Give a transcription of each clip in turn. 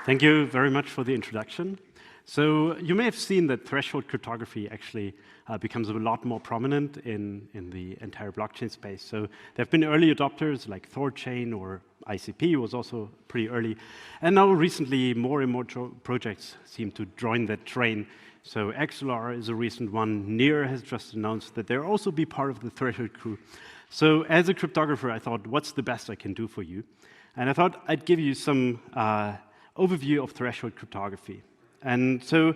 Thank you very much for the introduction. So you may have seen that threshold cryptography actually becomes a lot more prominent in the entire blockchain space. So there have been early adopters like Thorchain, or ICP was also pretty early. And now recently more and more projects seem to join that train. So XLR is a recent one. Near has just announced that they'll also be part of the threshold crew. So as a cryptographer, I thought, what's the best I can do for you? And I thought I'd give you some overview of threshold cryptography. And so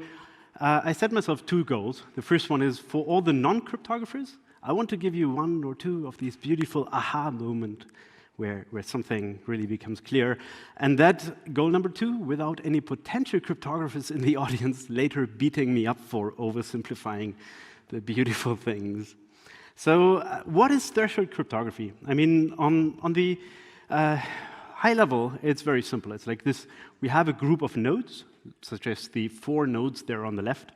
I set myself two goals. The first one is for all the non-cryptographers, I want to give you one or two of these beautiful aha moments where something really becomes clear. And that goal number two, without any potential cryptographers in the audience later beating me up for oversimplifying the beautiful things. So what is threshold cryptography? I mean, on the high level, it's very simple. It's like this. We have a group of nodes, such as the 4 nodes there on the left,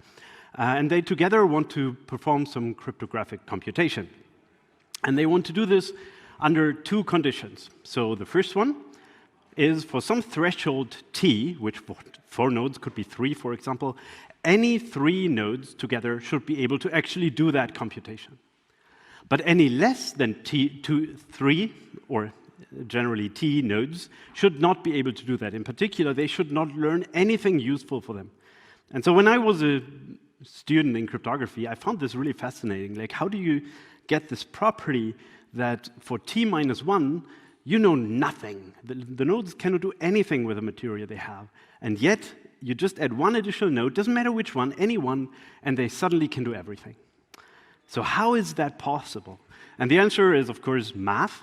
and they together want to perform some cryptographic computation. And they want to do this under 2 conditions. So the first one is for some threshold t, which for 4 nodes could be 3, for example, any 3 nodes together should be able to actually do that computation. But any less than 3, or generally t nodes, should not be able to do that. In particular, they should not learn anything useful for them. And so when I was a student in cryptography, I found this really fascinating. Like, how do you get this property that for t minus 1, you know nothing? The nodes cannot do anything with the material they have. And yet, you just add one additional node, doesn't matter which one, any one, and they suddenly can do everything. So how is that possible? And the answer is, of course, math.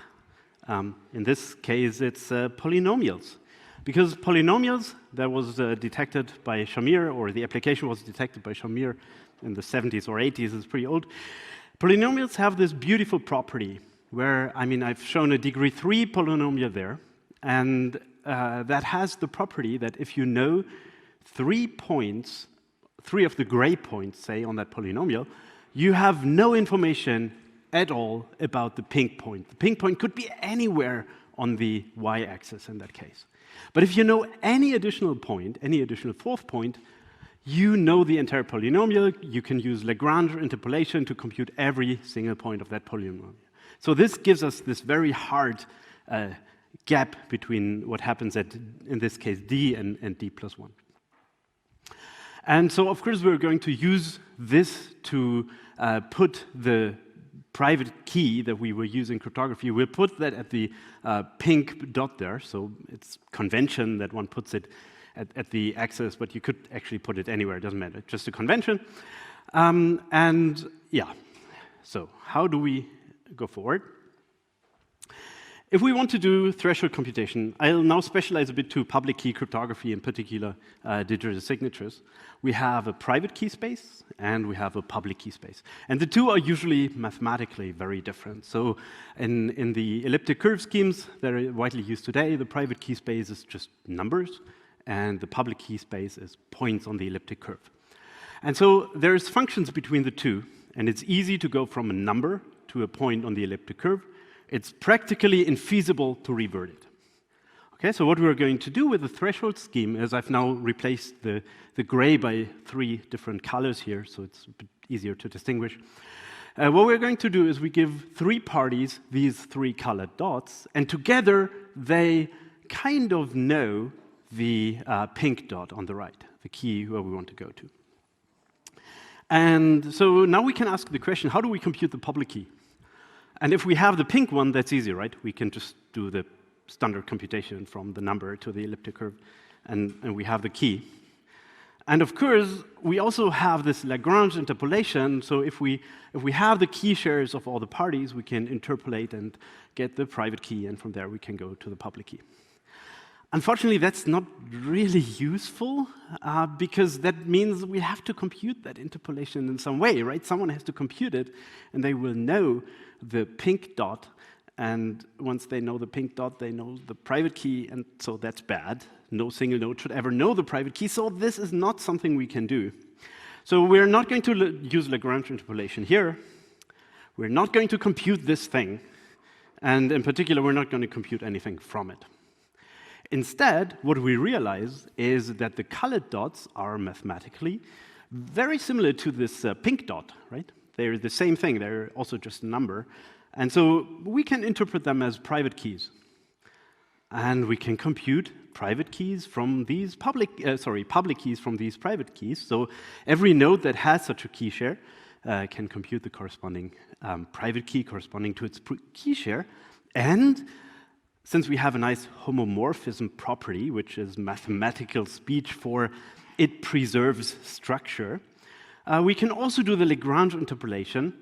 In this case, it's polynomials. Because polynomials, that was detected by Shamir, or the application was detected by Shamir in the 70s or 80s, it's pretty old. Polynomials have this beautiful property where, I mean, I've shown a degree 3 polynomial there, and that has the property that if you know 3 points, 3 of the gray points, say, on that polynomial, you have no information at all about the pink point. The pink point could be anywhere on the y-axis in that case. But if you know any additional point, any additional 4th point, you know the entire polynomial. You can use Lagrange interpolation to compute every single point of that polynomial. So this gives us this very hard gap between what happens at, in this case, d and d plus 1. And so, of course, we're going to use this to put the private key that we will use in cryptography. We'll put that at the pink dot there. So it's convention that one puts it at the axis, but you could actually put it anywhere. It doesn't matter. Just a convention. And yeah, so how do we go forward? If we want to do threshold computation, I'll now specialize a bit to public key cryptography, in particular digital signatures. We have a private key space and we have a public key space. And the two are usually mathematically very different. So in the elliptic curve schemes that are widely used today, the private key space is just numbers, and the public key space is points on the elliptic curve. And so there's functions between the two, and it's easy to go from a number to a point on the elliptic curve. It's practically infeasible to revert it. Okay, so what we're going to do with the threshold scheme is I've now replaced the gray by 3 different colors here, so it's a bit easier to distinguish. What we're going to do is we give 3 parties these 3 colored dots, and together they kind of know the pink dot on the right, the key where we want to go to. And so now we can ask the question, how do we compute the public key? And if we have the pink one, that's easy, right? We can just do the standard computation from the number to the elliptic curve, and we have the key. And of course, we also have this Lagrange interpolation, so if we have the key shares of all the parties, we can interpolate and get the private key, and from there we can go to the public key. Unfortunately, that's not really useful, because that means we have to compute that interpolation in some way, right? Someone has to compute it, and they will know the pink dot, and once they know the pink dot, they know the private key, and so that's bad. No single node should ever know the private key, so this is not something we can do. So we're not going to use Lagrange interpolation here. We're not going to compute this thing, and in particular, we're not going to compute anything from it. Instead, what we realize is that the colored dots are mathematically very similar to this pink dot, right? They're the same thing, they're also just a number. And so we can interpret them as private keys. And we can compute private keys from these public keys from these private keys. So every node that has such a key share can compute the corresponding private key corresponding to its key share. And since we have a nice homomorphism property, which is mathematical speech for it preserves structure, we can also do the Lagrange interpolation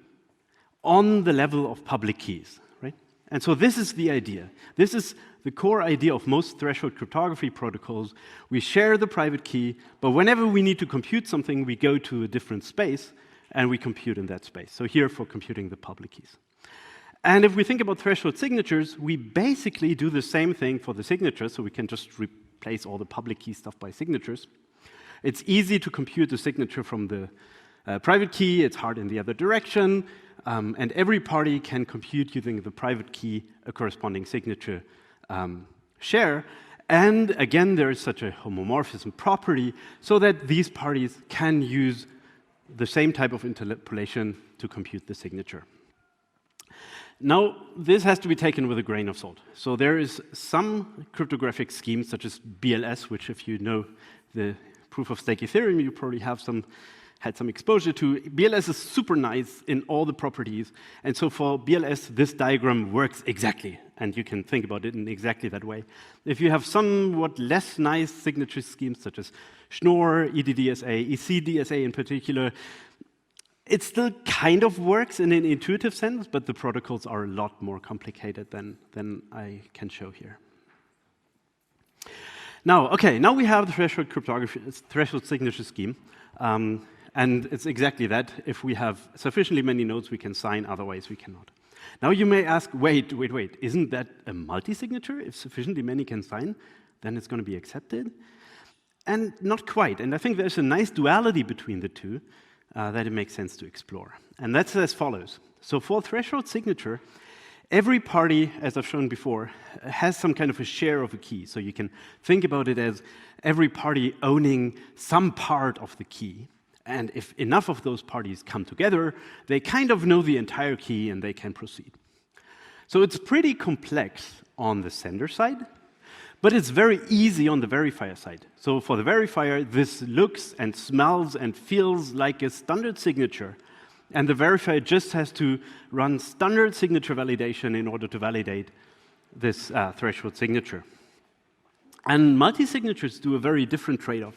on the level of public keys, right? And so this is the idea. This is the core idea of most threshold cryptography protocols. We share the private key, but whenever we need to compute something, we go to a different space, and we compute in that space. So here for computing the public keys. And if we think about threshold signatures, we basically do the same thing for the signatures, so we can just replace all the public key stuff by signatures. It's easy to compute the signature from the private key. It's hard in the other direction. And every party can compute using the private key a corresponding signature share. And again, there is such a homomorphism property so that these parties can use the same type of interpolation to compute the signature. Now, this has to be taken with a grain of salt. So there is some cryptographic schemes, such as BLS, which if you know the proof-of-stake Ethereum, you probably have had some exposure to. BLS is super nice in all the properties. And so for BLS, this diagram works exactly. And you can think about it in exactly that way. If you have somewhat less nice signature schemes, such as Schnorr, EDDSA, ECDSA in particular, it still kind of works in an intuitive sense, but the protocols are a lot more complicated than I can show here. Now, okay, now we have the threshold cryptography, threshold signature scheme. And it's exactly that. If we have sufficiently many nodes, we can sign, otherwise we cannot. Now you may ask, wait, isn't that a multi-signature? If sufficiently many can sign, then it's going to be accepted? And not quite. And I think there's a nice duality between the two that it makes sense to explore. And that's as follows. So for threshold signature, every party, as I've shown before, has some kind of a share of a key. So you can think about it as every party owning some part of the key. And if enough of those parties come together, they kind of know the entire key and they can proceed. So it's pretty complex on the sender side, but it's very easy on the verifier side. So for the verifier, this looks and smells and feels like a standard signature. And the verifier just has to run standard signature validation in order to validate this threshold signature. And multi-signatures do a very different trade-off.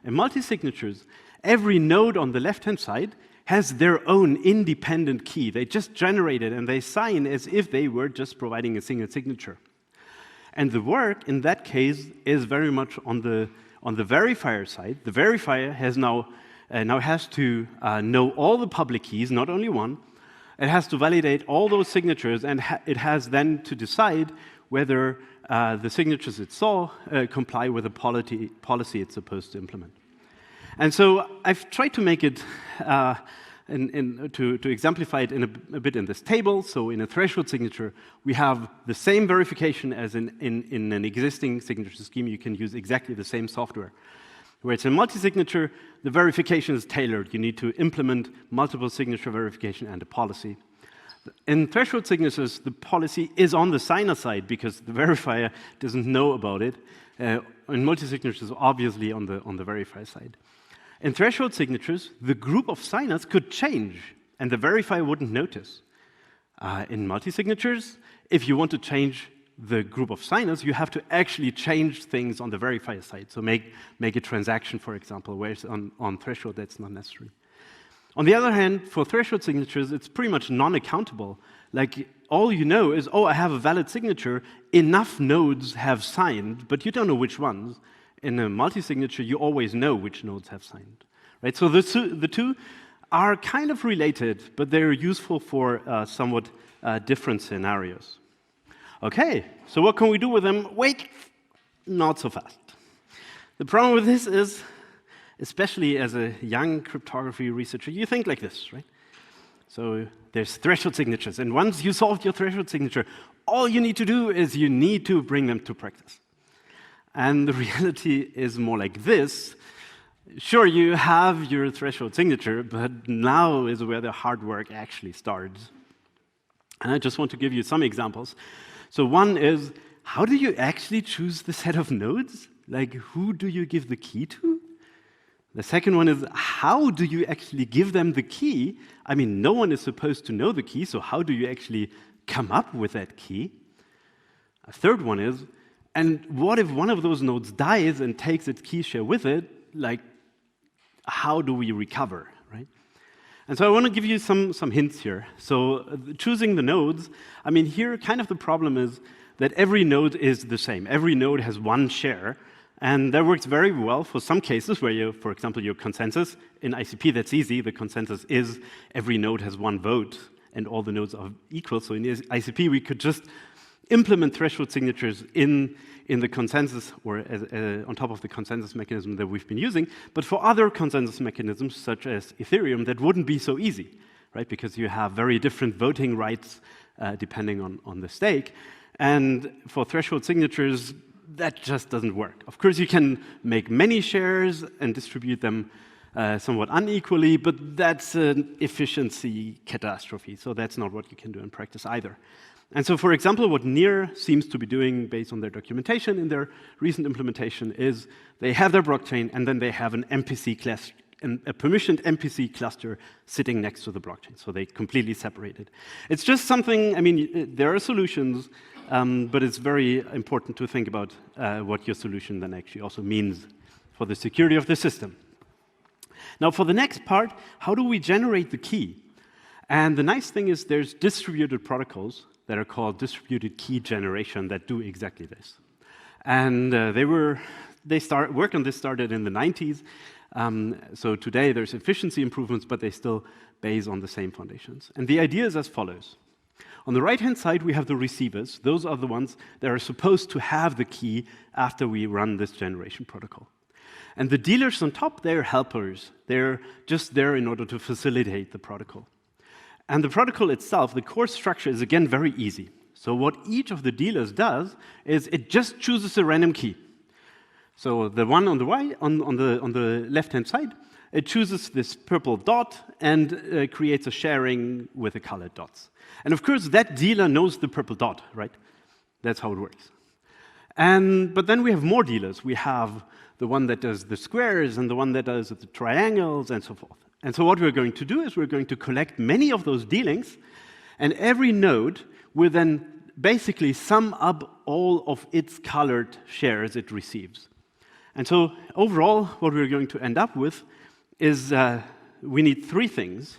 In multi-signatures, every node on the left-hand side has their own independent key. They just generate it and they sign as if they were just providing a single signature. And the work in that case is very much on the verifier side. The verifier has now has to know all the public keys, not only one. It has to validate all those signatures, and it has then to decide whether the signatures it saw comply with the policy it's supposed to implement. And so I've tried to make it to exemplify it in a bit in this table. So in a threshold signature, we have the same verification as in an existing signature scheme. You can use exactly the same software. Where it's a multi-signature, the verification is tailored. You need to implement multiple signature verification and a policy. In threshold signatures, the policy is on the signer side because the verifier doesn't know about it. In multi-signatures, obviously on the verifier side. In threshold signatures, the group of signers could change, and the verifier wouldn't notice. In multi-signatures, if you want to change the group of signers, you have to actually change things on the verifier side. So make a transaction, for example, whereas on threshold, that's not necessary. On the other hand, for threshold signatures, it's pretty much non-accountable. Like, all you know is, oh, I have a valid signature, enough nodes have signed, but you don't know which ones. In a multi-signature, you always know which nodes have signed, right? So the two are kind of related, but they're useful for somewhat different scenarios. Okay, so what can we do with them? Wait, not so fast. The problem with this is, especially as a young cryptography researcher, you think like this, right? So there's threshold signatures, and once you solved your threshold signature, all you need to do is you need to bring them to practice. And the reality is more like this. Sure, you have your threshold signature, but now is where the hard work actually starts. And I just want to give you some examples. So one is, how do you actually choose the set of nodes? Like, who do you give the key to? The second one is, how do you actually give them the key? I mean, no one is supposed to know the key, so how do you actually come up with that key? A third one is, and what if one of those nodes dies and takes its key share with it? Like, how do we recover, right? And so I want to give you some hints here. So choosing the nodes, I mean, here kind of the problem is that every node is the same. Every node has one share, and that works very well for some cases where you, for example, your consensus, in ICP that's easy, the consensus is every node has one vote and all the nodes are equal. So in ICP we could just implement threshold signatures in the consensus or on top of the consensus mechanism that we've been using. But for other consensus mechanisms, such as Ethereum, that wouldn't be so easy, right? Because you have very different voting rights depending on the stake. And for threshold signatures, that just doesn't work. Of course, you can make many shares and distribute them somewhat unequally, but that's an efficiency catastrophe. So that's not what you can do in practice either. And so, for example, what Near seems to be doing based on their documentation in their recent implementation is they have their blockchain and then they have an MPC cluster, a permissioned MPC cluster sitting next to the blockchain. So they completely separate it. It's just something, I mean, there are solutions, but it's very important to think about what your solution then actually also means for the security of the system. Now, for the next part, how do we generate the key? And the nice thing is there's distributed protocols that are called distributed key generation that do exactly this. And work on this started in the 90s. So today there's efficiency improvements, but they still base on the same foundations. And the idea is as follows. On the right-hand side, we have the receivers. Those are the ones that are supposed to have the key after we run this generation protocol. And the dealers on top, they're helpers. They're just there in order to facilitate the protocol. And the protocol itself, the core structure is again very easy. So what each of the dealers does is it just chooses a random key. So the one on the right, on the left-hand side, it chooses this purple dot and creates a sharing with the colored dots. And of course, that dealer knows the purple dot, right? That's how it works. But then we have more dealers. We have the one that does the squares and the one that does the triangles and so forth. And so what we're going to do is we're going to collect many of those dealings, and every node will then basically sum up all of its colored shares it receives. And so overall, what we're going to end up with is we need three things.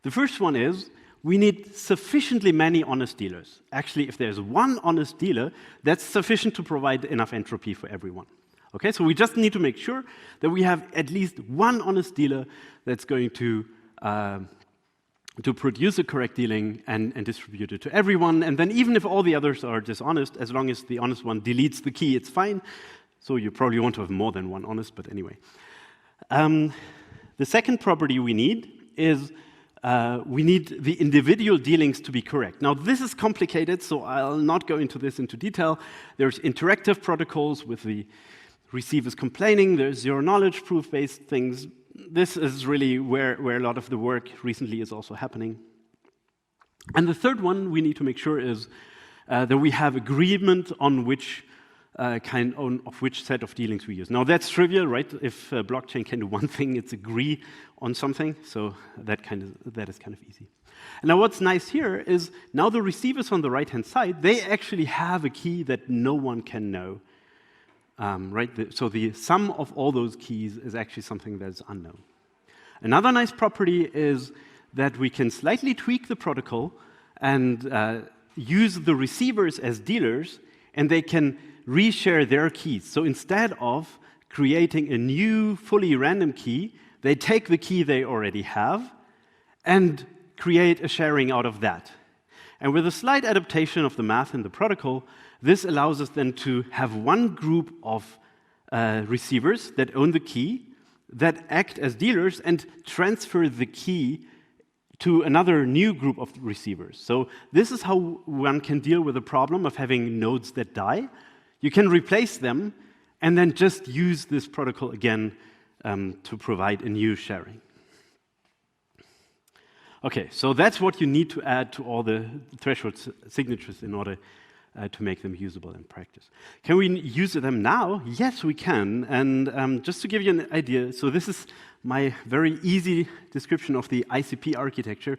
The first one is we need sufficiently many honest dealers. Actually, if there's one honest dealer, that's sufficient to provide enough entropy for everyone. Okay, so we just need to make sure that we have at least one honest dealer that's going to produce a correct dealing and distribute it to everyone. And then even if all the others are dishonest, as long as the honest one deletes the key, it's fine. So you probably want to have more than one honest, but anyway. The second property we need is we need the individual dealings to be correct. Now, this is complicated, so I'll not go into this into detail. There's interactive protocols with the receivers complaining. There's zero-knowledge proof-based things. This is really where a lot of the work recently is also happening. And the third one we need to make sure is that we have agreement on which which set of dealings we use. Now, that's trivial, right? If a blockchain can do one thing, it's agree on something. So that is kind of easy. And now what's nice here is now the receivers on the right-hand side, they actually have a key that no one can know. Right? So the sum of all those keys is actually something that's unknown. Another nice property is that we can slightly tweak the protocol and use the receivers as dealers, and they can reshare their keys. So instead of creating a new fully random key, they take the key they already have and create a sharing out of that. And with a slight adaptation of the math in the protocol, this allows us then to have one group of receivers that own the key, that act as dealers, and transfer the key to another new group of receivers. So this is how one can deal with the problem of having nodes that die. You can replace them and then just use this protocol again to provide a new sharing. Okay, so that's what you need to add to all the threshold signatures in order to make them usable in practice. Can we use them now? Yes, we can. And just to give you an idea, so this is my very easy description of the ICP architecture.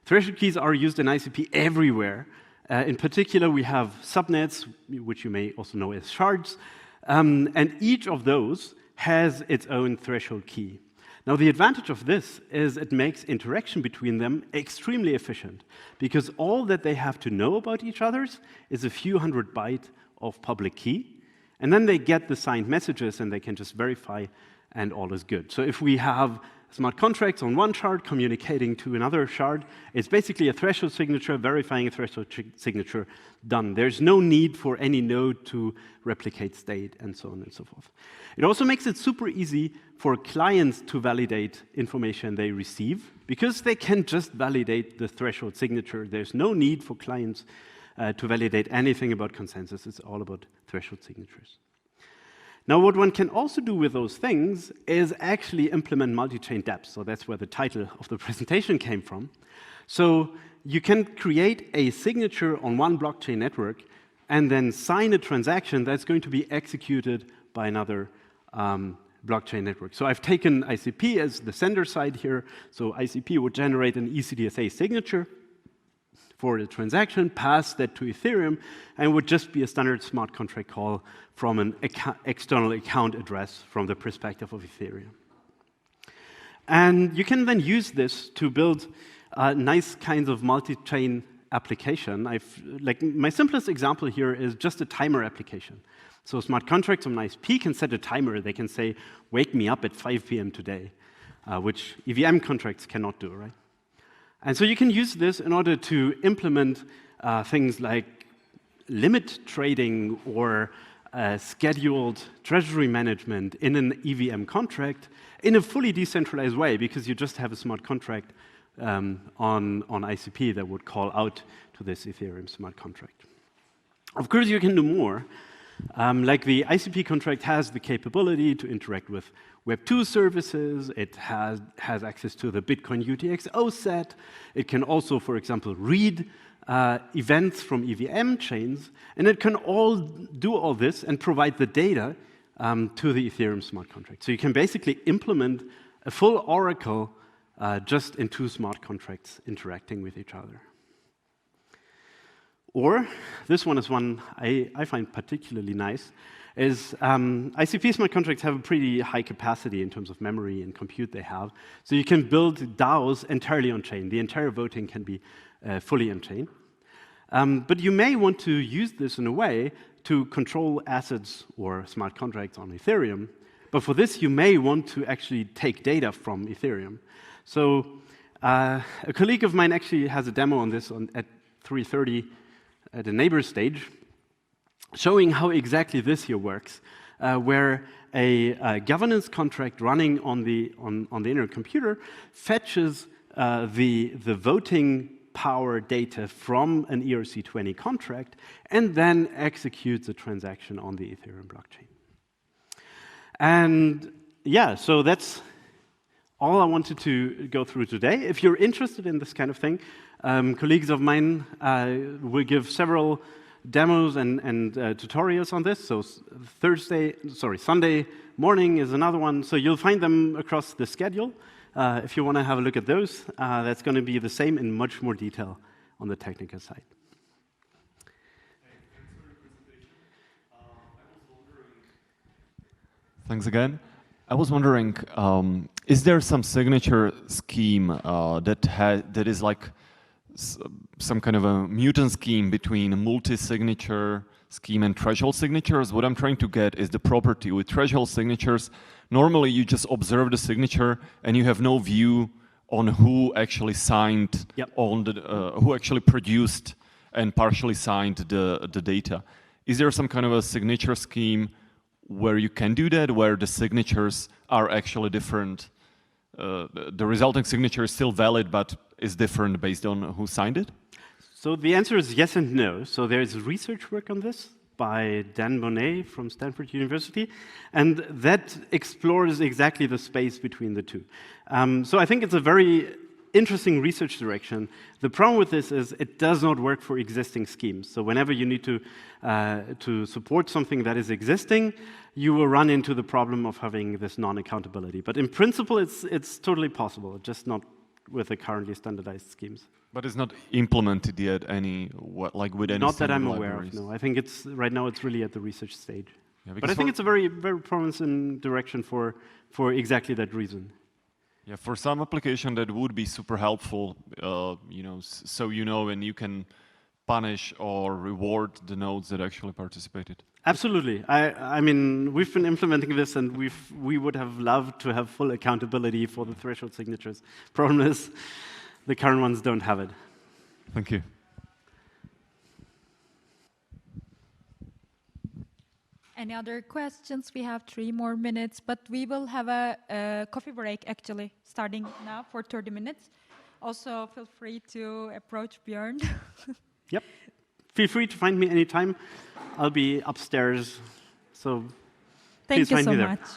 Threshold keys are used in ICP everywhere. In particular, we have subnets, which you may also know as shards, and each of those has its own threshold key. Now, the advantage of this is it makes interaction between them extremely efficient, because all that they have to know about each other's is a few hundred bytes of public key, and then they get the signed messages and they can just verify and all is good. So if we have smart contracts on one shard communicating to another shard, it's basically a threshold signature verifying a threshold signature done. There's no need for any node to replicate state and so on and so forth. It also makes it super easy for clients to validate information they receive, because they can just validate the threshold signature. There's no need for clients to validate anything about consensus. It's all about threshold signatures. Now, what one can also do with those things is actually implement multi-chain Dapps. So that's where the title of the presentation came from. So you can create a signature on one blockchain network and then sign a transaction that's going to be executed by another blockchain network. So I've taken ICP as the sender side here. So ICP would generate an ECDSA signature for the transaction, pass that to Ethereum, and would just be a standard smart contract call from an external account address from the perspective of Ethereum. And you can then use this to build nice kinds of multi-chain application. Like my simplest example here is just a timer application. So smart contracts on ISP can set a timer. They can say, wake me up at 5 p.m. today, which EVM contracts cannot do, right? And so you can use this in order to implement things like limit trading or scheduled treasury management in an EVM contract in a fully decentralized way, because you just have a smart contract on ICP that would call out to this Ethereum smart contract. Of course, you can do more. Like the ICP contract has the capability to interact with Web2 services. It has access to the Bitcoin UTXO set. It can also, for example, read events from EVM chains. And it can all do all this and provide the data to the Ethereum smart contract. So you can basically implement a full oracle just in two smart contracts interacting with each other. Or, this one is one I find particularly nice, is ICP smart contracts have a pretty high capacity in terms of memory and compute they have. So you can build DAOs entirely on-chain. The entire voting can be fully on-chain. But you may want to use this in a way to control assets or smart contracts on Ethereum. But for this, you may want to actually take data from Ethereum. So a colleague of mine actually has a demo on this at 3:30 at a neighbor stage, showing how exactly this here works, where a governance contract running on the inner computer fetches the voting power data from an ERC20 contract and then executes a transaction on the Ethereum blockchain. And yeah, so that's all I wanted to go through today. If you're interested in this kind of thing, colleagues of mine will give several demos and tutorials on this. So Sunday morning is another one. So you'll find them across the schedule. If you want to have a look at those, that's going to be the same in much more detail on the technical side. Thanks again. I was wondering, is there some signature scheme that is like some kind of a mutant scheme between a multi-signature scheme and threshold signatures? What I'm trying to get is the property with threshold signatures. Normally, you just observe the signature and you have no view on who actually signed, on the, who actually produced and partially signed the data. Is there some kind of a signature scheme where you can do that, where the signatures are actually different? The resulting signature is still valid, but is different based on who signed it? So the answer is yes and no. So there's research work on this, by Dan Monet from Stanford University, and that explores exactly the space between the two. So I think it's a very interesting research direction. The problem with this is it does not work for existing schemes. So whenever you need to support something that is existing, you will run into the problem of having this non-accountability. But in principle, it's totally possible, just not with the currently standardized schemes. But it's not implemented yet with any Not that I'm standard aware libraries. of, no. I think right now it's really at the research stage. Yeah, but I think it's a very, very promising direction for exactly that reason. Yeah, for some application that would be super helpful, so and you can punish or reward the nodes that actually participated. Absolutely. I mean, we've been implementing this, and we would have loved to have full accountability for the threshold signatures. Problem is, the current ones don't have it. Thank you. Any other questions? We have 3 more minutes, but we will have a coffee break, actually, starting now for 30 minutes. Also, feel free to approach Björn. Yep. Feel free to find me anytime. I'll be upstairs, so Thank please you find so me there. much.